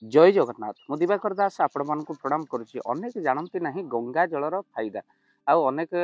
जय जगन्नाथ मु दिवाकर दास आपण मानक प्रणाम करुच्ची। अनेक जानती ना गंगा जलर फायदा आउ अनेक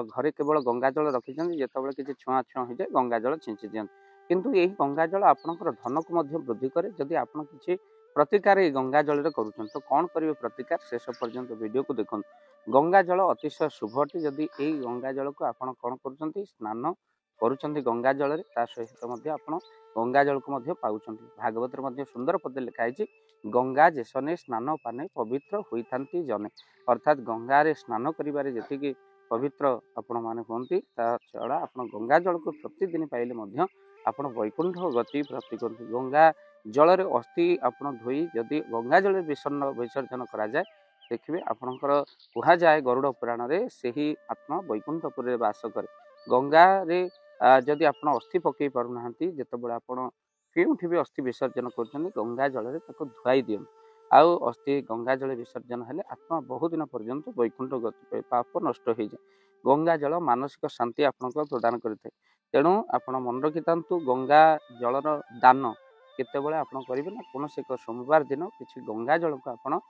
घरे केवल गंगा जल रखी जिते किसी छुआ छुआ हो जाए गंगा जल छिंची दिखते किंतु यही गंगा जल आपंकर धन को वृद्धि करे। जदि आप किसी प्रतिकार गंगा जल करुँच तो कौन करेंगे प्रतिकार शेष पर्यंत वीडियो को देखो। गंगा जल अतिशय शुभ अटे। जदि यही गंगा जल को आप कौन कर स्नान करुँच गंगा जल सहित आप गंगा जल को पाँच। भागवत सुंदर पद लिखाई गंगा जेसने स्नान पाने पवित्र होती जने अर्थात गंगा रे स्नान करिबारे जतिकि पवित्र आपण माने होंती छड़ा आप गंगा जल को प्रतिदिन पाइले आपण वैकुंठ गति प्राप्ति करते। गंगा जल रे अस्थि आपण धोई जदि गंगा जल विसर्जन करा जाए देखिए आपणकर कहा जाए गरुड़ पुराण रे सही आत्मा वैकुंठपुर वास करे। गंगा रे जदि आप अस्थि पकई पारना जितेबाला आप केउठी भी अस्थि विसर्जन कर गंगा जल धुआई दियन आउ अस्थि गंगा जल विसर्जन हेले आत्मा बहुत दिन पर्यंत वैकुंठ गति पाप नष्ट हो जाए। गंगा जल मानसिक शांति आपको प्रदान करते। तेणु आपण मन रखि गंगा जलर दान केतेबेले आप करेंगे ना कौन एक सोमवार दिन किसी गंगा जल को आप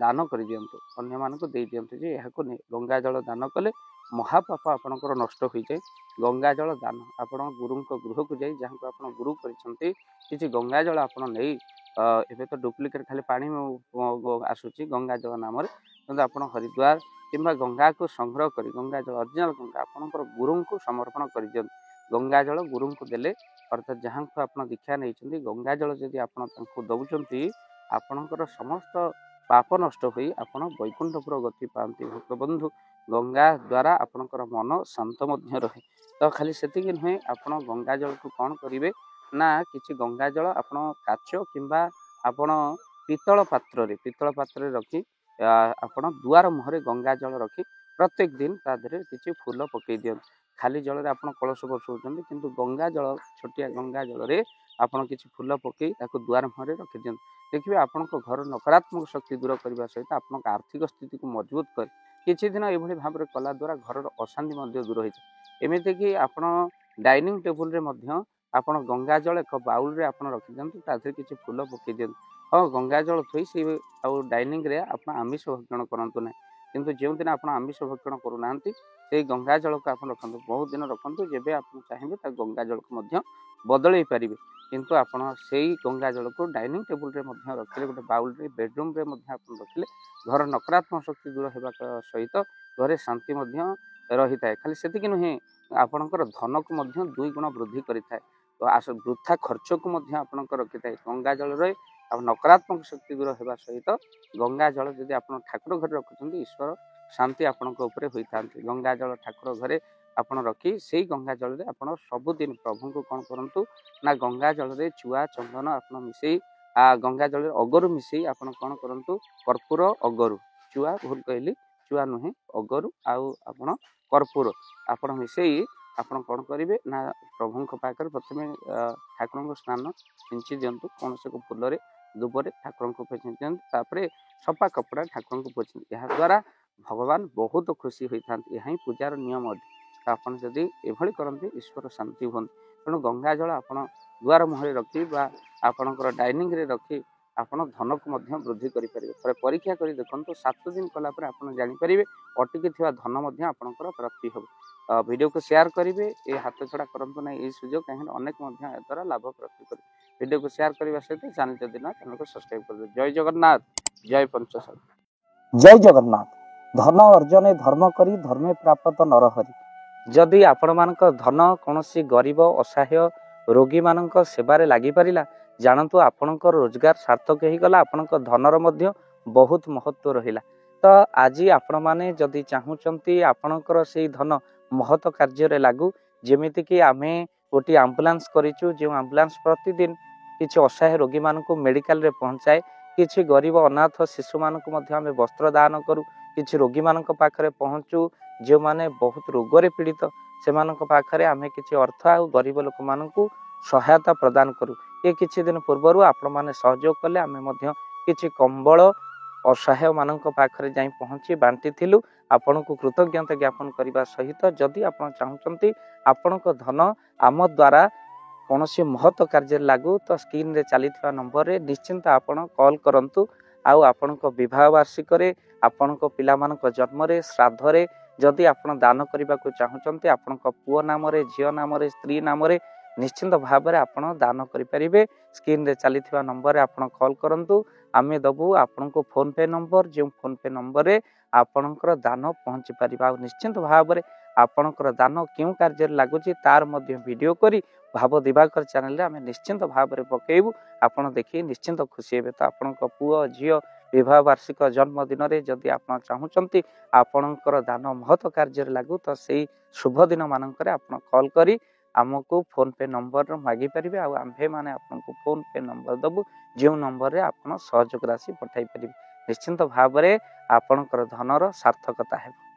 दान कर दिंतु अन्य मानक दे दिंतु जे यहाँ गंगा जल दान कले महापाप आपणकर नष्ट हो जाए। गंगा जल दान आपण गुरु गृह को जाई जहाँ को आप गुरु करिसेंती किसी गंगा जल आप नहीं एबे तो डुप्लिकेट खाली पानी आसूची गंगा जल नाम कि आप हरिद्वार किंबा गंगा को संग्रह कर गंगा जल ओरिजिनल गंगा आपणकर गुरु को समर्पण कर दियंतु। गंगा जल गुरु को देले अर्थात जहाँ को आप दीक्षा नहीं गंगा जल जदि आप दौरान आपणकर समस्त पाप नष्ट हो आपण वैकुंठपुर गति पाती। भक्त बंधु गंगा द्वारा आपणकर मन शांत रहे। तो खाली सेतिक नुहे आप गंगा जल को कौन करेंगे ना किसी गंगा जल आप काच किंबा आपण पितल पात्र रखी आपण दुआर मुहरे गंगा जल रखी प्रत्येक दिन तादरे किसी फूल पकई दियंतु। खाली जल आप कलश बसौं किंतु गंगा जल छोटिया गंगा जल रे आपड़ किसी फूल पकई दुआर मुहरे रखी दियंतु। देखिए आपण घर नकारात्मक शक्ति दूर करने सहित आप आर्थिक स्थिति को मजबूत कर किसी दिन ये भाव में कला द्वारा घर अशांति दूर होता। एमती कि आप डाइनिंग टेबुल रे आप गंगा जल एक बाउल रे आप रखी दिंतु तादे किसी फूल पकई दिंतु। हाँ गंगा जल थोई से डाइनिंग रे आप आमिष भक्षण करूँ ना किंतु जो दिन आप आमिष भक्षण करूना से गंगा जल को आप रखु बहुत दिन रखु जब आप चाहिए गंगा जल को बदल पारे किंतु आपड़ से गंगा जल को डाइनिंग टेबुल रे रखिले गोटे बाउल रे बेडरूम रे रखिले घर नकारात्मक शक्ति दूर होगा सहित घरे शांति रही है। खाली सेतिक नुहे आपणकर धन को दुई गुण वृद्धि करें तो वृथा खर्च को आपणकर रखी था। गंगा जल रे नकारात्मक शक्ति दूर होगा सहित गंगा जल जदि आप ठाकुर घर रखुंट ईश्वर शांति आपण होता है। गंगा जल ठाकुर घरे आप रखी से गंगा जल रे आप सबुदिन प्रभु को कौन करूँ ना गंगा जल रे चुआ चंदन आप मिसई गंगा जल अगरु मिसई आप कौन करूँ कर्पूर अगरु चुआ भूल कहली चुआ नुहे अगरु आउ आप कर्पूर आप मिसई आप कौन करेंगे ना प्रभु पाखे प्रथम ठाकुर को स्नान छिंची दिंतु कौन से फूल दुबरे ठाकुर को पोछि दिंतु सफा कपड़ा ठाकुर को पोछि यह द्वारा भगवान बहुत खुशी होता है। यह पूजार नियम अटे। आपड़ जदि एभली करते ईश्वर शांति हूँ। तेणु गंगा जल आप दुआर मुहरे रखी आपणकर डाइनिंग रे रखी आप धन को वृद्धि करें। परीक्षा कर देखो 7 दिन कलापर आप जानीपर अटकी धन आपणकर प्राप्ति हो। वीडियो को शेयर करेंगे ये हाथ छड़ा करूँ ना ये सुजोग कहीं अनेक द्वारा लाभ प्राप्ति करें। वीडियो को शेयर करने सहित चैनल जदि ना चैनल को सब्सक्राइब कर दे। जय जगन्नाथ जय पंचशर जय जगन्नाथ। धन अर्जने धर्म करी धर्मे प्राप्त नरहरि। जदि आपण मानक धन कौन गरीब असहाय रोगी मानक सेवारे लगी पारिला जानतु आपणकर रोजगार सार्थक हो गला आपणकर धनर मध्य बहुत महत्व रहिला। तो आज आपण माने जदि चाहूचंती आपणकर से धन महत कार्य लागू जेमिति कि आमे गोटे आम्बुलांस करिचु जो आम्बुलांस प्रतिदिन किसी असहाय रोगी मानक मेडिकल रे पहुंचाए किसी गरीब अनाथ शिशु मानक आमे वस्त्र दान करू किसी रोगी मानक पाखरे पहुंचू जो माने बहुत रोगरे पीड़ित से पाखरे आमे किसी अर्थ आ गरीब लोक मानकू सहायता प्रदान करू। ये किछि दिन पूर्व आपण माने सहयोग कले आमे मध्य किछि कंबल असहाय मानक पाखरे जाई पहुंची बांटी थिलु। आपण को कृतज्ञता ज्ञापन करने सहित जदि आप चाहते आपण धन आम द्वारा କୌଣସି ମହତ କାର୍ଯ୍ୟରେ ଲାଗୁ ତ ସ୍କ୍ରିନ୍ରେ ଚାଲିଥିବା ନମ୍ବରରେ ନିଶ୍ଚିନ୍ତ ଆପଣ କଲ୍ କରନ୍ତୁ। ଆଉ ଆପଣଙ୍କ ବିବାହ ବାର୍ଷିକରେ, ଆପଣଙ୍କ ପିଲାମାନଙ୍କ ଜନ୍ମରେ, ଶ୍ରାଦ୍ଧରେ ଯଦି ଆପଣ ଦାନ କରିବାକୁ ଚାହୁଁଛନ୍ତି, ଆପଣଙ୍କ ପୁଅ ନାମରେ, ଝିଅ ନାମରେ, ସ୍ତ୍ରୀ ନାମରେ ନିଶ୍ଚିନ୍ତ ଭାବରେ ଆପଣ ଦାନ କରିପାରିବେ। ସ୍କ୍ରିନ୍ରେ ଚାଲିଥିବା ନମ୍ବରରେ ଆପଣ କଲ୍ କରନ୍ତୁ, ଆମେ ଦେବୁ ଆପଣଙ୍କୁ ଫୋନ୍ ପେ ନମ୍ବର, ଯେଉଁ ଫୋନ୍ ପେ ନମ୍ବରରେ ଆପଣଙ୍କର ଦାନ ପହଞ୍ଚି ପାରିବ। ଆଉ ନିଶ୍ଚିନ୍ତ ଭାବରେ ଆପଣଙ୍କର ଦାନ କେଉଁ କାର୍ଯ୍ୟରେ ଲାଗୁଛି ତାର ମଧ୍ୟ ଭିଡ଼ିଓ କରି ଭାବ ଦିବାକର ଚ୍ୟାନେଲରେ ଆମେ ନିଶ୍ଚିନ୍ତ ଭାବରେ ପକାଇବୁ। ଆପଣ ଦେଖି ନିଶ୍ଚିନ୍ତ ଖୁସି ହେବେ। ତ ଆପଣଙ୍କ ପୁଅ ଝିଅ ବିବାହ ବାର୍ଷିକ ଜନ୍ମଦିନରେ ଯଦି ଆପଣ ଚାହୁଁଛନ୍ତି ଆପଣଙ୍କର ଦାନ ମହତ କାର୍ଯ୍ୟରେ ଲାଗୁ, ତ ସେଇ ଶୁଭ ଦିନ ମାନଙ୍କରେ ଆପଣ କଲ୍ କରି ଆମକୁ ଫୋନ୍ ପେ ନମ୍ବର ମାଗିପାରିବେ। ଆଉ ଆମ୍ଭେମାନେ ଆପଣଙ୍କୁ ଫୋନ୍ ପେ ନମ୍ବର ଦେବୁ, ଯେଉଁ ନମ୍ବରରେ ଆପଣ ସହଯୋଗ ରାଶି ପଠାଇ ପାରିବେ। ନିଶ୍ଚିନ୍ତ ଭାବରେ ଆପଣଙ୍କର ଧନର ସାର୍ଥକତା ହେବ।